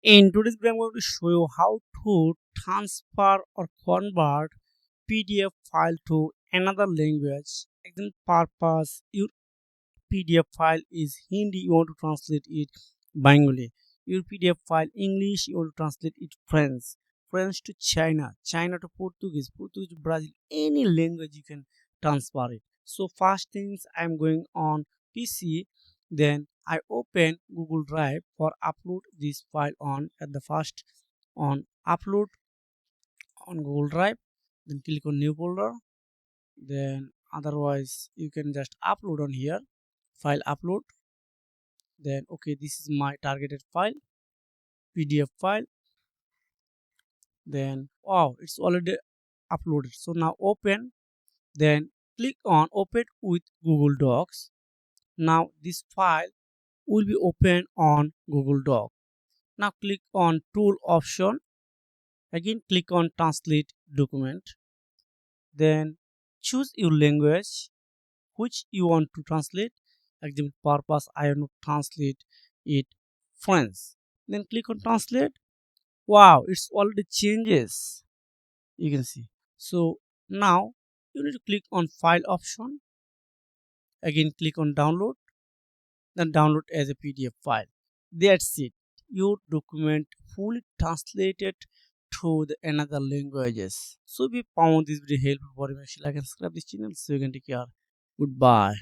In today's video, I'm going to show you how to transfer or convert PDF file to another language. Example purpose, your PDF file is Hindi, you want to translate it Bengali. Your PDF file English, you want to translate it French. French to China, China to Portuguese, Portuguese to Brazil. Any language you can transfer it. So first things I'm going on PC, then I open Google Drive for upload this file on at the first on upload on Google Drive, then click on new folder, then otherwise you can just upload on here, file upload, then okay, this is my targeted file, PDF file, then wow, it's already uploaded. So now open, then click on open with Google Docs. Now this file will be open on Google Doc. Now click on tool option, again click on translate document, then choose your language which you want to translate. Example purpose, I want to translate it French, then click on translate. Wow, it's already changes, you can see. So now you need to click on file option, again click on download, then download as a PDF file. That's it, your document fully translated to the another languages. So if you found this video helpful for you, make sure like and subscribe this channel so you can take care. Goodbye.